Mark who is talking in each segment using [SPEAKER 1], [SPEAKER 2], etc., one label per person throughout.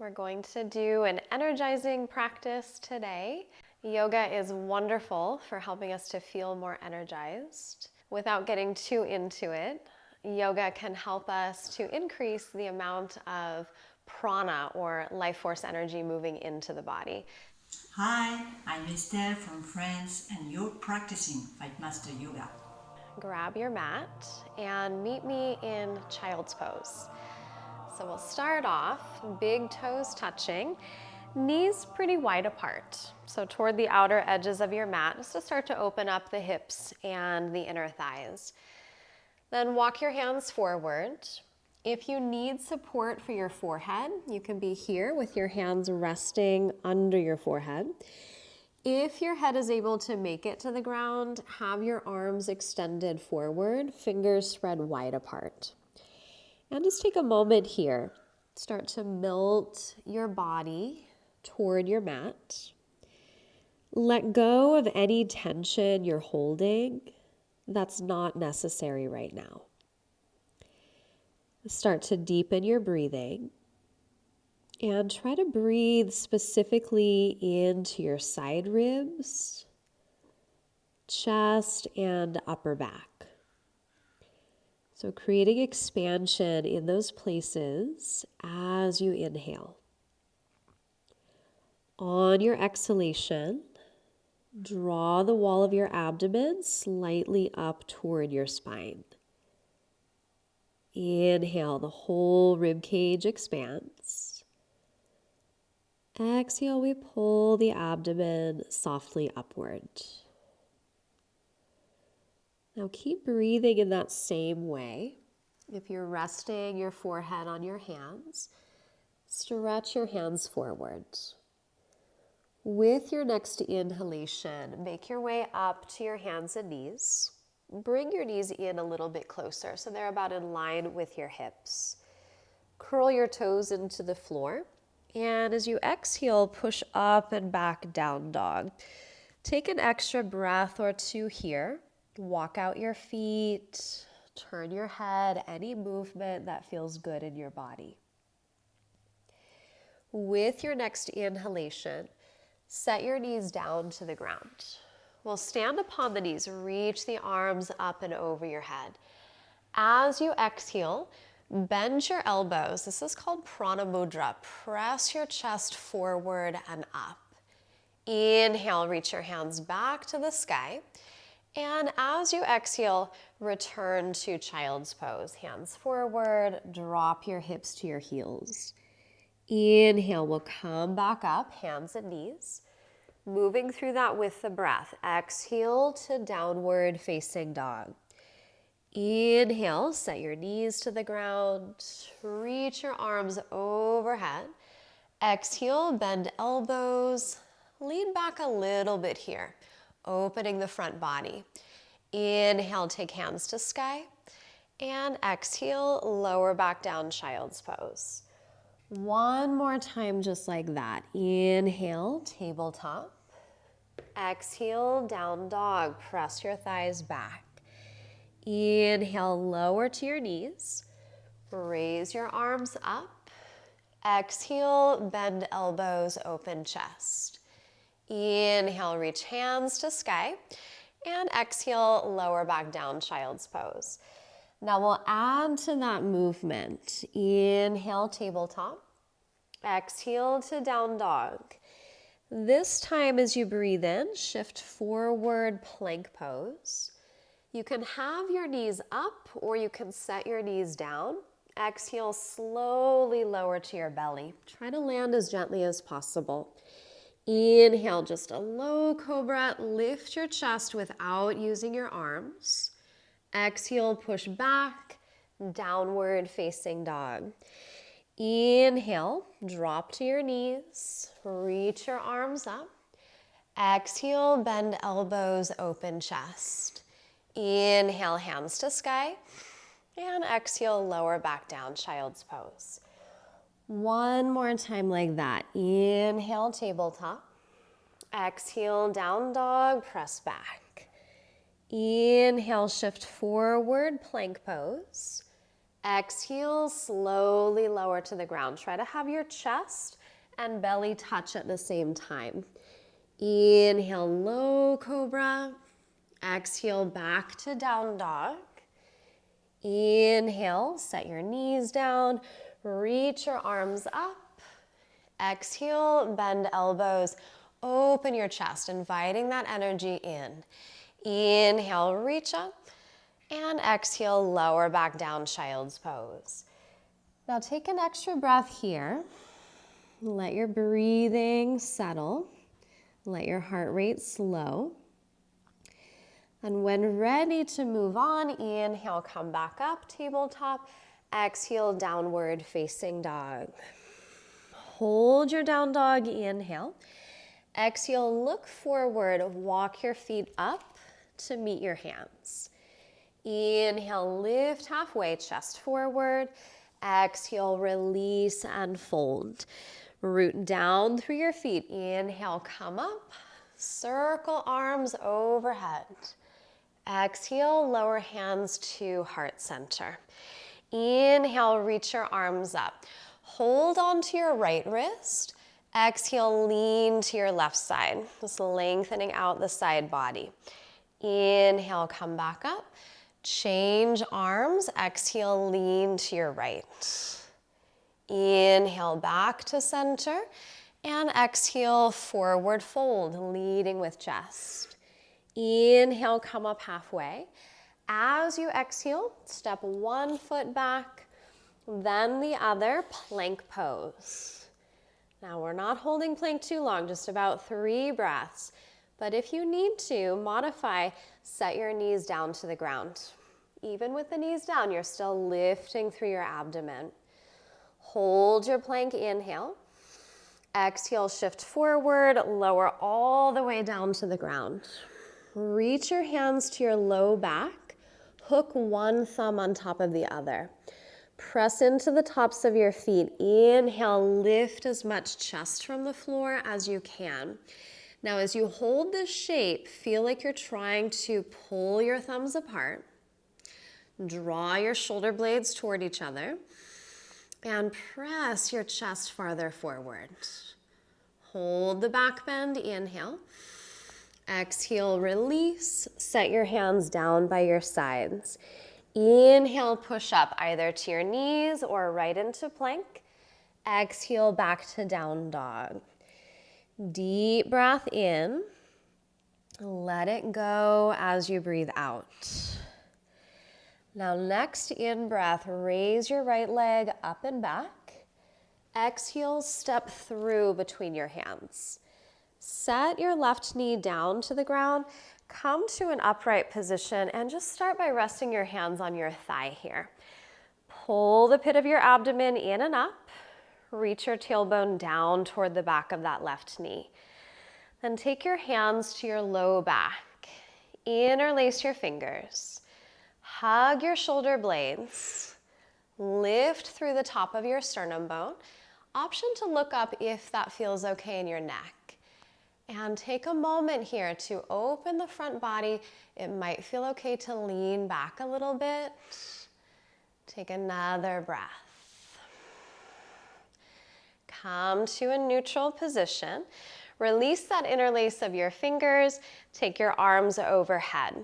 [SPEAKER 1] We're going to do an energizing practice today. Yoga is wonderful for helping us to feel more energized. Without getting too into it, yoga can help us to increase the amount of prana or life force energy moving into the body.
[SPEAKER 2] Hi, I'm Esther from France and you're practicing Fightmaster Yoga.
[SPEAKER 1] Grab your mat and meet me in child's pose. So we'll start off, big toes touching, knees pretty wide apart. So toward the outer edges of your mat, just to start to open up the hips and the inner thighs. Then walk your hands forward. If you need support for your forehead, you can be here with your hands resting under your forehead. If your head is able to make it to the ground, have your arms extended forward, fingers spread wide apart. And just take a moment here. Start to melt your body toward your mat. Let go of any tension you're holding that's not necessary right now. Start to deepen your breathing and try to breathe specifically into your side ribs, chest, and upper back. So creating expansion in those places as you inhale. On your exhalation, draw the wall of your abdomen slightly up toward your spine. Inhale, the whole rib cage expands. Exhale, we pull the abdomen softly upward. Now keep breathing in that same way. If you're resting your forehead on your hands, stretch your hands forward. With your next inhalation, make your way up to your hands and knees. Bring your knees in a little bit closer so they're about in line with your hips. Curl your toes into the floor. And as you exhale, push up and back, down dog. Take an extra breath or two here. Walk out your feet, turn your head, any movement that feels good in your body. With your next inhalation, set your knees down to the ground. We'll stand upon the knees, reach the arms up and over your head. As you exhale, bend your elbows. This is called Prana Mudra. Press your chest forward and up. Inhale, reach your hands back to the sky. And as you exhale, return to child's pose. Hands forward, drop your hips to your heels. Inhale, we'll come back up, hands and knees. Moving through that with the breath. Exhale to downward facing dog. Inhale, set your knees to the ground. Reach your arms overhead. Exhale, bend elbows. Lean back a little bit here. Opening the front body. Inhale, take hands to sky. And exhale, lower back down, child's pose. One more time just like that. Inhale, tabletop. Exhale, down dog. Press your thighs back. Inhale, lower to your knees. Raise your arms up. Exhale, bend elbows, open chest. Inhale, reach hands to sky. And exhale, lower back down, child's pose. Now we'll add to that movement. Inhale, tabletop. Exhale to down dog. This time as you breathe in, shift forward, plank pose. You can have your knees up or you can set your knees down. Exhale, slowly lower to your belly. Try to land as gently as possible. Inhale, just a low cobra. Lift your chest without using your arms. Exhale, push back, downward facing dog. Inhale, drop to your knees. Reach your arms up. Exhale, bend elbows, open chest. Inhale, hands to sky. And exhale, lower back down, child's pose. One more time like that. Inhale, tabletop. Exhale, down dog, press back. Inhale, shift forward, plank pose. Exhale, slowly lower to the ground. Try to have your chest and belly touch at the same time. Inhale, low cobra. Exhale, back to down dog. Inhale, set your knees down. Reach your arms up. Exhale, bend elbows. Open your chest, inviting that energy in. Inhale, reach up. And exhale, lower back down, child's pose. Now take an extra breath here. Let your breathing settle. Let your heart rate slow. And when ready to move on, inhale, come back up, tabletop. Exhale, downward facing dog. Hold your down dog, inhale. Exhale, look forward, walk your feet up to meet your hands. Inhale, lift halfway, chest forward. Exhale, release and fold. Root down through your feet. Inhale, come up. Circle arms overhead. Exhale, lower hands to heart center. Inhale, reach your arms up. Hold on to your right wrist. Exhale, lean to your left side. Just lengthening out the side body. Inhale, come back up. Change arms. Exhale, lean to your right. Inhale, back to center. And exhale, forward fold, leading with chest. Inhale, come up halfway. As you exhale, step one foot back, then the other, plank pose. Now we're not holding plank too long, just about 3 breaths. But if you need to modify, set your knees down to the ground. Even with the knees down, you're still lifting through your abdomen. Hold your plank, inhale. Exhale, shift forward, lower all the way down to the ground. Reach your hands to your low back. Hook one thumb on top of the other. Press into the tops of your feet. Inhale, lift as much chest from the floor as you can. Now, as you hold this shape, feel like you're trying to pull your thumbs apart. Draw your shoulder blades toward each other. And press your chest farther forward. Hold the back bend, inhale. Exhale, release. Set your hands down by your sides. Inhale, push up either to your knees or right into plank. Exhale, back to down dog. Deep breath in. Let it go as you breathe out. Now next in breath, raise your right leg up and back. Exhale, step through between your hands. Set your left knee down to the ground. Come to an upright position and just start by resting your hands on your thigh here. Pull the pit of your abdomen in and up. Reach your tailbone down toward the back of that left knee. Then take your hands to your low back. Interlace your fingers. Hug your shoulder blades. Lift through the top of your sternum bone. Option to look up if that feels okay in your neck. And take a moment here to open the front body. It might feel okay to lean back a little bit. Take another breath. Come to a neutral position. Release that interlace of your fingers. Take your arms overhead.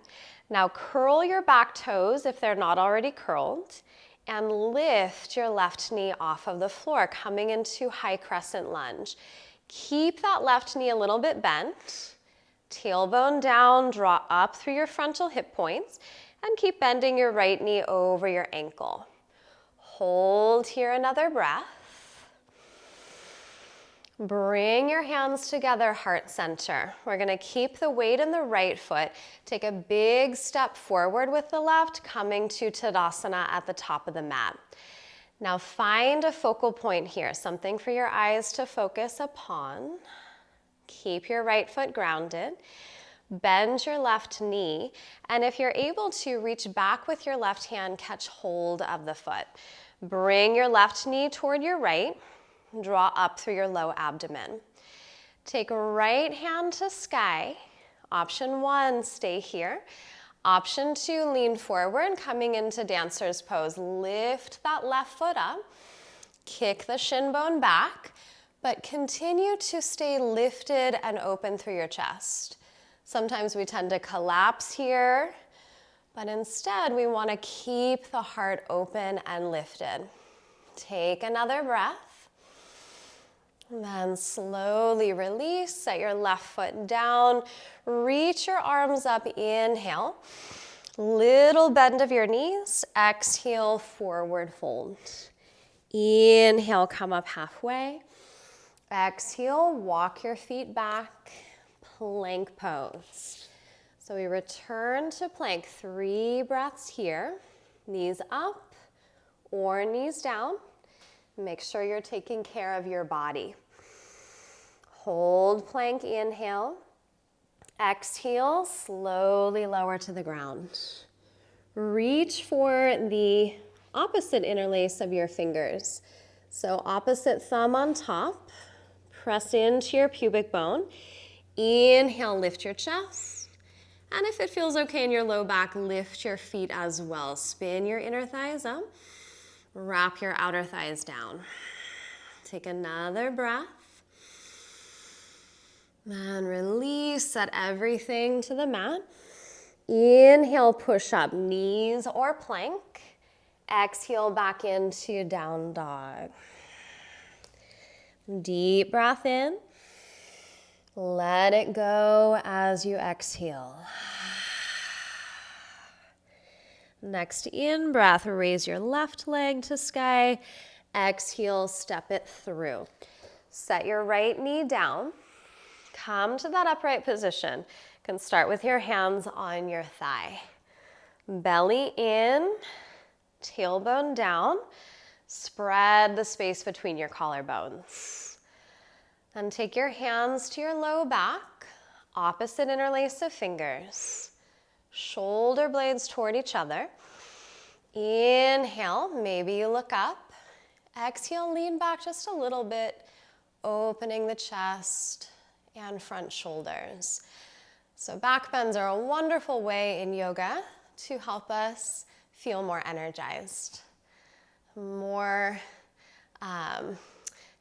[SPEAKER 1] Now curl your back toes if they're not already curled. And lift your left knee off of the floor, coming into high crescent lunge. Keep that left knee a little bit bent. Tailbone down, draw up through your frontal hip points, and keep bending your right knee over your ankle. Hold here another breath. Bring your hands together, heart center. We're gonna keep the weight in the right foot. Take a big step forward with the left, coming to Tadasana at the top of the mat. Now find a focal point here, something for your eyes to focus upon. Keep your right foot grounded. Bend your left knee, and if you're able to, reach back with your left hand, catch hold of the foot. Bring your left knee toward your right. Draw up through your low abdomen. Take right hand to sky. Option 1, stay here. Option 2, lean forward, coming into dancer's pose. Lift that left foot up, kick the shin bone back, but continue to stay lifted and open through your chest. Sometimes we tend to collapse here, but instead we want to keep the heart open and lifted. Take another breath. Then slowly release, set your left foot down, reach your arms up, inhale. Little bend of your knees, exhale, forward fold. Inhale, come up halfway. Exhale, walk your feet back, plank pose. So we return to plank, 3 breaths here, knees up or knees down. Make sure you're taking care of your body. Hold plank, inhale. Exhale, slowly lower to the ground. Reach for the opposite interlace of your fingers. So opposite thumb on top, press into your pubic bone. Inhale, lift your chest. And if it feels okay in your low back, lift your feet as well. Spin your inner thighs up. Wrap your outer thighs down. Take another breath. And release, set everything to the mat. Inhale, push up, knees or plank. Exhale, back into down dog. Deep breath in. Let it go as you exhale. Next in breath, raise your left leg to sky. Exhale, step it through. Set your right knee down. Come to that upright position. You can start with your hands on your thigh. Belly in, tailbone down. Spread the space between your collarbones. Then take your hands to your low back, opposite interlace of fingers. Shoulder blades toward each other. Inhale, maybe you look up. Exhale, lean back just a little bit, opening the chest and front shoulders. So back bends are a wonderful way in yoga to help us feel more energized, more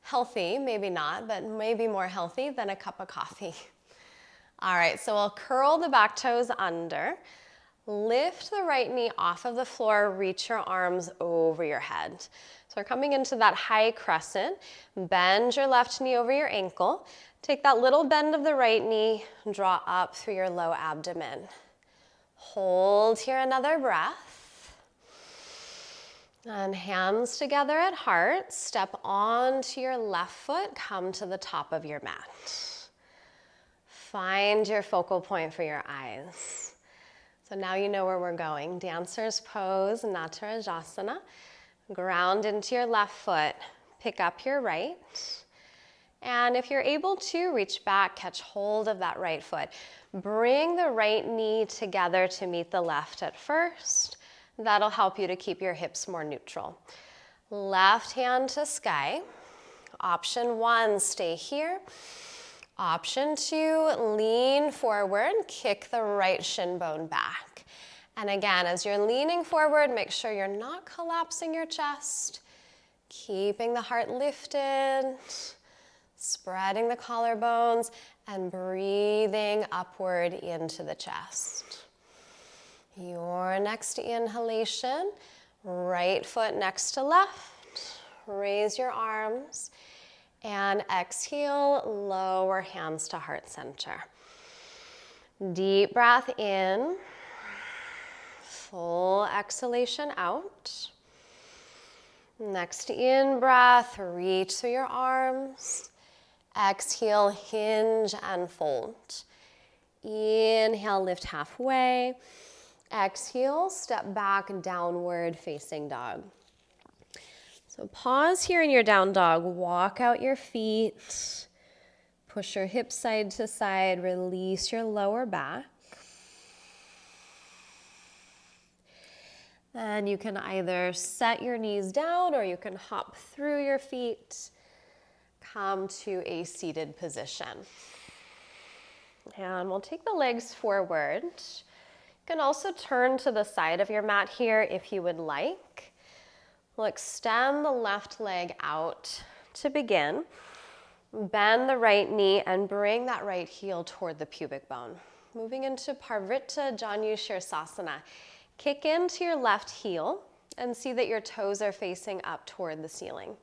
[SPEAKER 1] healthy, maybe not, but maybe more healthy than a cup of coffee. All right, so we'll curl the back toes under. Lift the right knee off of the floor, reach your arms over your head. So we're coming into that high crescent. Bend your left knee over your ankle. Take that little bend of the right knee, draw up through your low abdomen. Hold here another breath. And hands together at heart. Step onto your left foot, come to the top of your mat. Find your focal point for your eyes. So now you know where we're going. Dancer's pose, Natarajasana. Ground into your left foot, pick up your right. And if you're able to, reach back, catch hold of that right foot. Bring the right knee together to meet the left at first. That'll help you to keep your hips more neutral. Left hand to sky. Option 1, stay here. Option 2, lean forward, kick the right shin bone back. And again, as you're leaning forward, make sure you're not collapsing your chest, keeping the heart lifted, spreading the collarbones, and breathing upward into the chest. Your next inhalation, right foot next to left, raise your arms. And exhale, lower hands to heart center. Deep breath in, full exhalation out. Next in breath, reach through your arms. Exhale, hinge and fold. Inhale, lift halfway. Exhale, step back, downward facing dog. So pause here in your down dog, walk out your feet, push your hips side to side, release your lower back. And you can either set your knees down or you can hop through your feet, come to a seated position. And we'll take the legs forward, can also turn to the side of your mat here if you would like. We'll extend the left leg out to begin. Bend the right knee and bring that right heel toward the pubic bone. Moving into Parvrita Janu Shirsasana. Kick into your left heel and see that your toes are facing up toward the ceiling.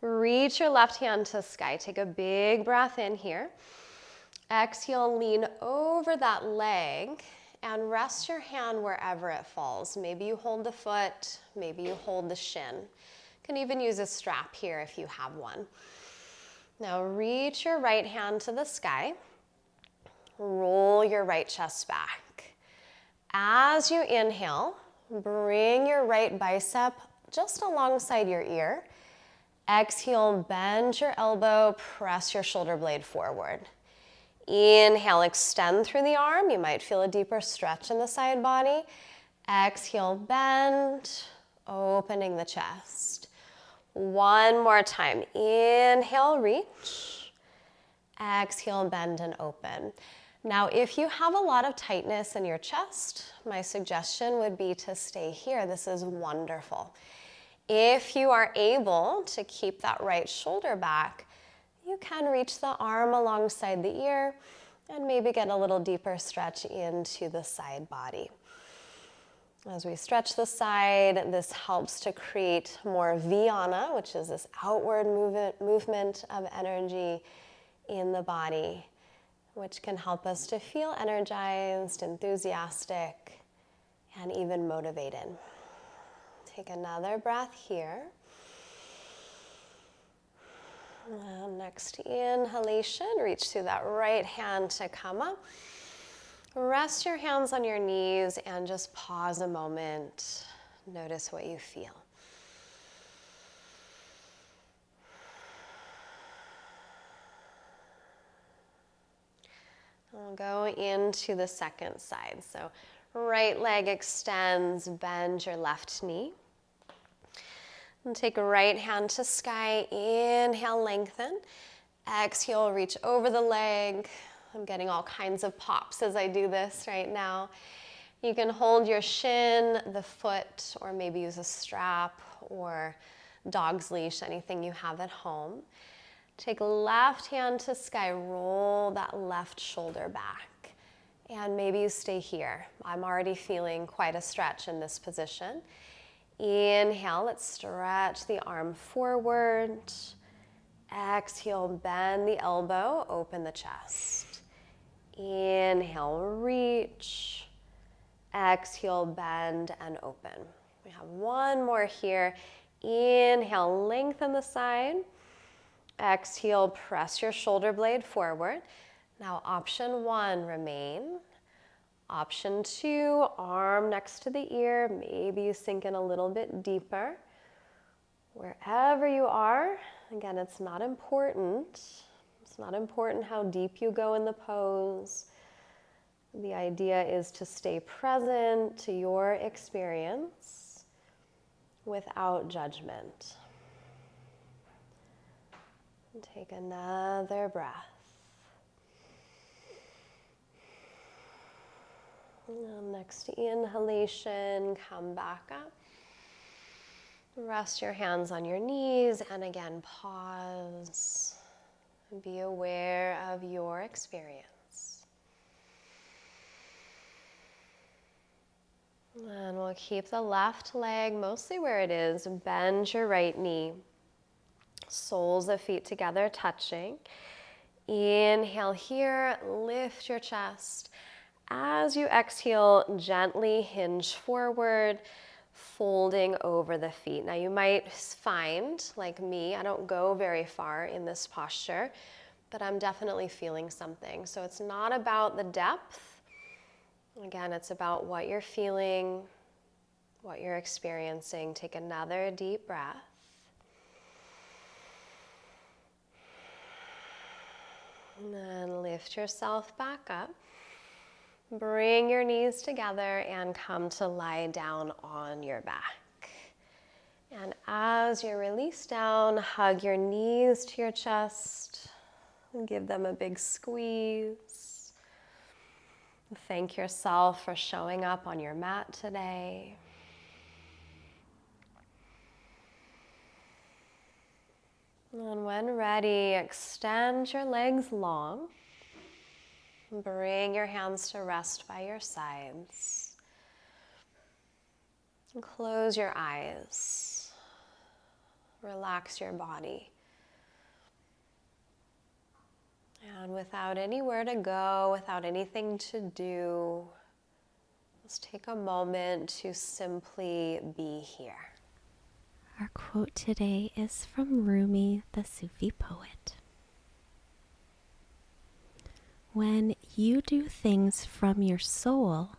[SPEAKER 1] Reach your left hand to sky. Take a big breath in here. Exhale, lean over that leg and rest your hand wherever it falls. Maybe you hold the foot, maybe you hold the shin. You can even use a strap here if you have one. Now reach your right hand to the sky. Roll your right chest back. As you inhale, bring your right bicep just alongside your ear. Exhale, bend your elbow, press your shoulder blade forward. Inhale, extend through the arm. You might feel a deeper stretch in the side body. Exhale, bend, opening the chest. One more time. Inhale, reach. Exhale, bend and open. Now, if you have a lot of tightness in your chest, my suggestion would be to stay here. This is wonderful. If you are able to keep that right shoulder back, you can reach the arm alongside the ear and maybe get a little deeper stretch into the side body. As we stretch the side, this helps to create more Vyana, which is this outward movement of energy in the body, which can help us to feel energized, enthusiastic, and even motivated. Take another breath here. And next inhalation, reach through that right hand to come up. Rest your hands on your knees and just pause a moment. Notice what you feel. We'll go into the second side. So right leg extends, bend your left knee. And take a right hand to sky, inhale, lengthen. Exhale, reach over the leg. I'm getting all kinds of pops as I do this right now. You can hold your shin, the foot, or maybe use a strap or dog's leash, anything you have at home. Take left hand to sky, roll that left shoulder back. And maybe you stay here. I'm already feeling quite a stretch in this position. Inhale, let's stretch the arm forward. Exhale, bend the elbow, open the chest. Inhale, reach. Exhale, bend and open. We have one more here. Inhale, lengthen the side. Exhale, press your shoulder blade forward. Now option one, remain. Option two, arm next to the ear. Maybe you sink in a little bit deeper. Wherever you are, again, it's not important. It's not important how deep you go in the pose. The idea is to stay present to your experience without judgment. And take another breath. And next inhalation, come back up. Rest your hands on your knees and again pause. Be aware of your experience. And we'll keep the left leg mostly where it is. Bend your right knee. Soles of feet together touching. Inhale here, lift your chest. As you exhale, gently hinge forward, folding over the feet. Now you might find, like me, I don't go very far in this posture, but I'm definitely feeling something. So it's not about the depth. Again, it's about what you're feeling, what you're experiencing. Take another deep breath. And then lift yourself back up. Bring your knees together and come to lie down on your back. And as you release down, hug your knees to your chest and give them a big squeeze. Thank yourself for showing up on your mat today. And when ready, extend your legs long. Bring your hands to rest by your sides. And close your eyes. Relax your body. And without anywhere to go, without anything to do, let's take a moment to simply be here.
[SPEAKER 3] Our quote today is from Rumi, the Sufi poet. When you do things from your soul,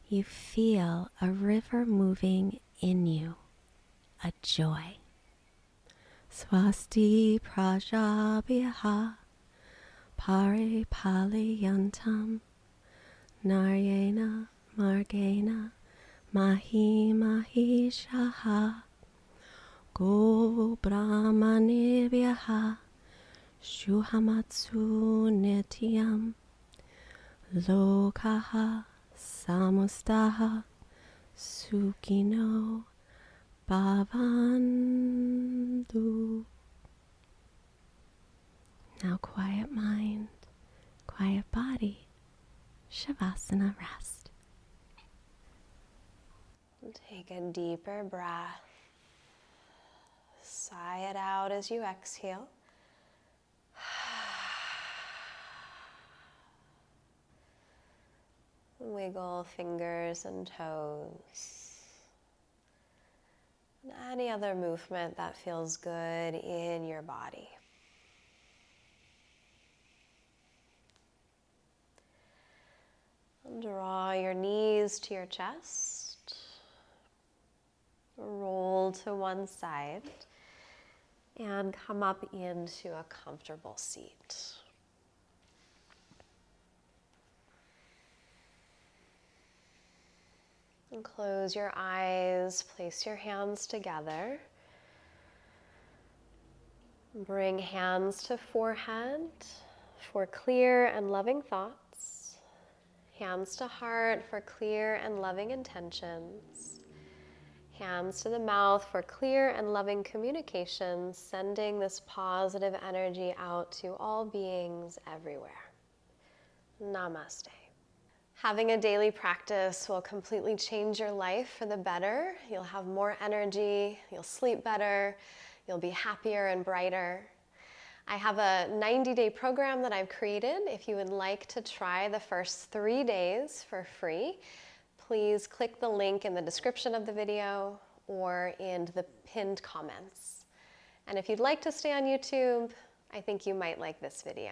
[SPEAKER 3] you feel a river moving in you, a joy. Swasti prajabhyaha paripaliyantam naryena margena mahi mahishaha go brahmanebhyaha shuhamatsu nityam lokaha samustaha sukino bhavantu. Now quiet mind, quiet body, Shavasana rest.
[SPEAKER 1] Take a deeper breath. Sigh it out as you exhale. Wiggle fingers and toes. And any other movement that feels good in your body. And draw your knees to your chest. Roll to one side. And come up into a comfortable seat. And close your eyes, place your hands together. Bring hands to forehead for clear and loving thoughts. Hands to heart for clear and loving intentions. Hands to the mouth for clear and loving communications, sending this positive energy out to all beings everywhere. Namaste. Having a daily practice will completely change your life for the better. You'll have more energy, you'll sleep better, you'll be happier and brighter. I have a 90-day program that I've created. If you would like to try the first 3 days for free, please click the link in the description of the video or in the pinned comments. And if you'd like to stay on YouTube, I think you might like this video.